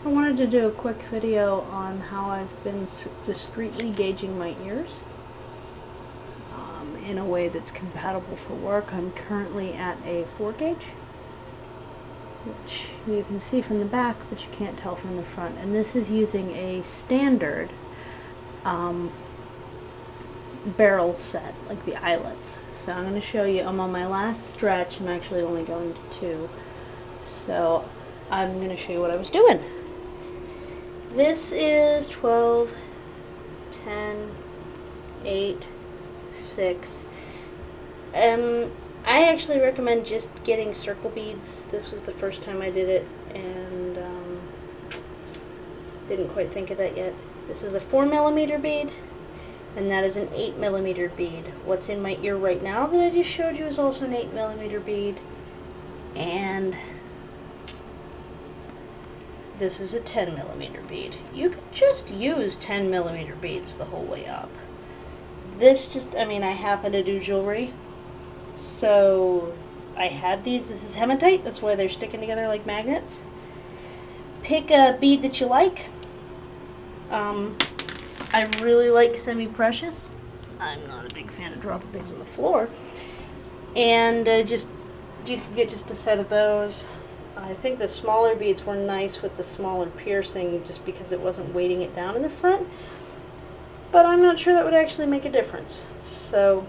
I wanted to do a quick video on how I've been discreetly gauging my ears in a way that's compatible for work. I'm currently at a 4 gauge, which you can see from the back, but you can't tell from the front. And this is using a standard barrel set, like the eyelets. So I'm going to show you, I'm on my last stretch. I'm actually only going to 2. So I'm going to show you what I was doing. This is 12, 10, 8, 6. I actually recommend just getting circle beads. This was the first time I did it, and didn't quite think of that yet. This is a 4mm bead, and that is an 8mm bead. What's in my ear right now that I just showed you is also an 8mm bead, and this is a 10mm bead. You could just use 10mm beads the whole way up. This just, I mean, I happen to do jewelry, so I had these. This is hematite, that's why they're sticking together like magnets. Pick a bead that you like. I really like semi-precious. I'm not a big fan of dropping things on the floor. And you can get just a set of those. I think the smaller beads were nice with the smaller piercing, just because it wasn't weighting it down in the front. But I'm not sure that would actually make a difference. So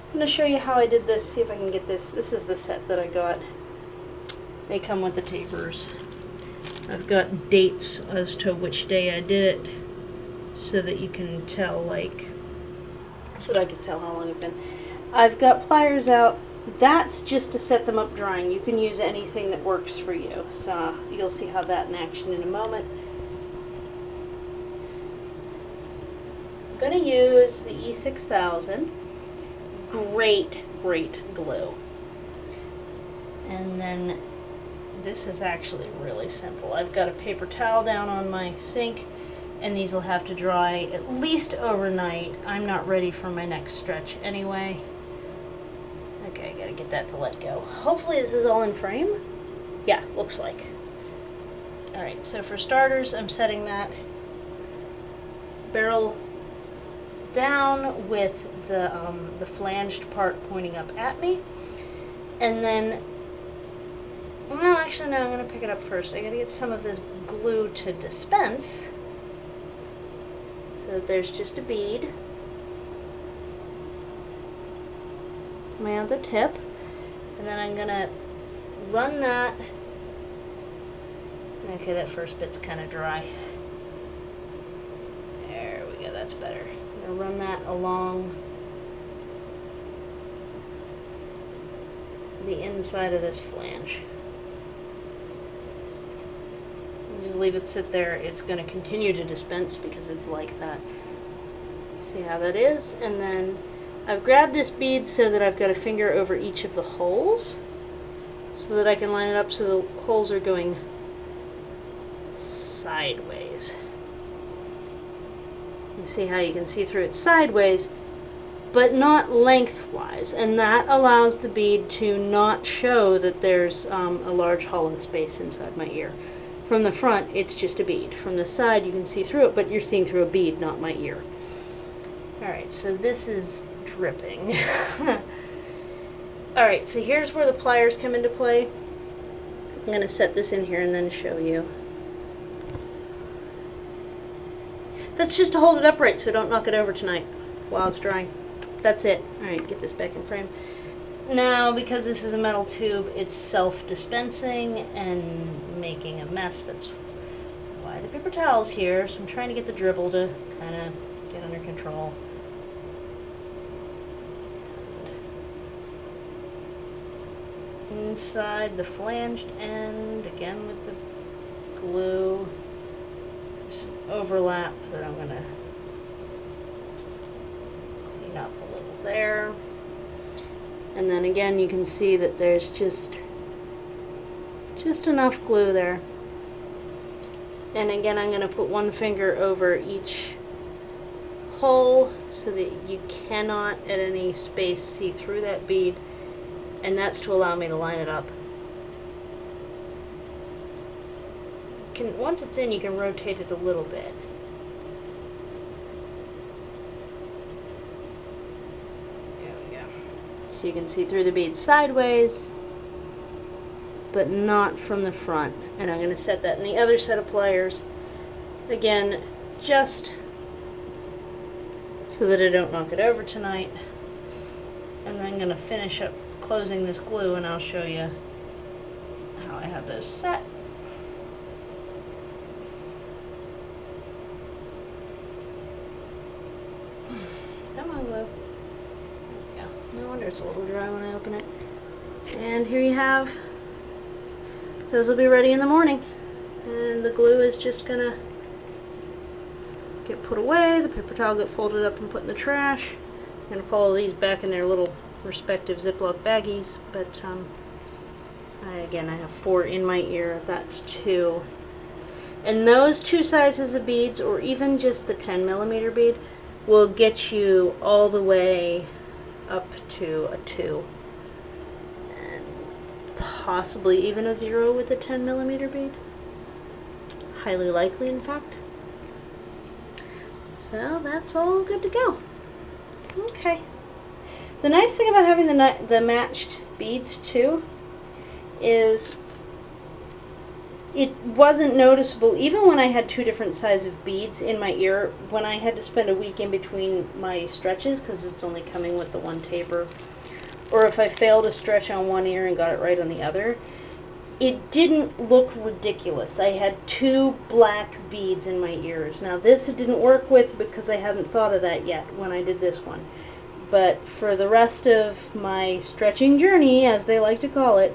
I'm going to show you how I did this, see if I can get this. This is the set that I got. They come with the tapers. I've got dates as to which day I did it, so that you can tell, like, so that I can tell how long it's been. I've got pliers out. That's just to set them up drying. You can use anything that works for you. So you'll see how that in action in a moment. I'm going to use the E6000. Great glue. And then this is actually really simple. I've got a paper towel down on my sink, and these will have to dry at least overnight. I'm not ready for my next stretch anyway. Okay, I gotta get that to let go. Hopefully this is all in frame. Yeah, looks like. Alright, so for starters, I'm setting that barrel down with the flanged part pointing up at me. And then, well, actually no, I'm going to pick it up first. I gotta get some of this glue to dispense. So there's just a bead. My other tip. And then I'm going to run that. Okay, that first bit's kind of dry. There we go, that's better. I'm going to run that along the inside of this flange. Just leave it sit there. It's going to continue to dispense because it's like that. See how that is? And then I've grabbed this bead so that I've got a finger over each of the holes, so that I can line it up so the holes are going sideways. You see how you can see through it sideways, but not lengthwise, and that allows the bead to not show that there's a large hollow space inside my ear. From the front, it's just a bead. From the side, you can see through it, but you're seeing through a bead, not my ear. Alright, so this is dripping. Alright, so here's where the pliers come into play. I'm going to set this in here and then show you. That's just to hold it upright so don't knock it over tonight while it's drying. That's it. Alright, get this back in frame. Now, because this is a metal tube, it's self-dispensing and making a mess. That's why the paper towel's here. So I'm trying to get the dribble to kind of get under control. Inside the flanged end, again with the glue, there's some overlap that I'm going to clean up a little there. And then again, you can see that there's just enough glue there. And again, I'm going to put one finger over each hole so that you cannot at any space see through that bead, and that's to allow me to line it up. once it's in, you can rotate it a little bit. There we go. So you can see through the beads sideways, but not from the front. And I'm going to set that in the other set of pliers. Again, just so that I don't knock it over tonight. And then I'm going to finish up closing this glue, and I'll show you how I have those set. Come on, glue. Yeah, no wonder it's a little dry when I open it. And here you have, those will be ready in the morning. And the glue is just going to get put away, the paper towel get folded up and put in the trash. I'm going to put all these back in their little respective Ziploc baggies, but again, I have 4 in my ear, that's 2. And those 2 sizes of beads, or even just the 10mm bead, will get you all the way up to a 2. And possibly even a 0 with a 10mm bead. Highly likely, in fact. So that's all good to go. Okay. The nice thing about having the matched beads too is it wasn't noticeable, even when I had 2 different sizes of beads in my ear, when I had to spend a week in between my stretches, because it's only coming with the 1 taper, or if I failed to stretch on one ear and got it right on the other, it didn't look ridiculous. I had 2 black beads in my ears. Now this it didn't work with because I hadn't thought of that yet when I did this one. But for the rest of my stretching journey, as they like to call it,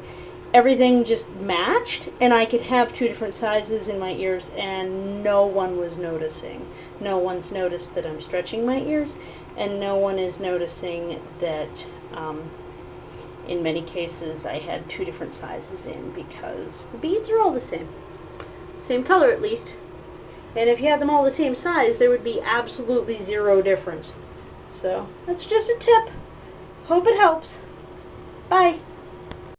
everything just matched, and I could have 2 different sizes in my ears and no one was noticing. No one's noticed that I'm stretching my ears, and no one is noticing that in many cases I had 2 different sizes in, because the beads are all the same. Same color at least. And if you had them all the same size, there would be absolutely 0 difference. So, that's just a tip. Hope it helps. Bye.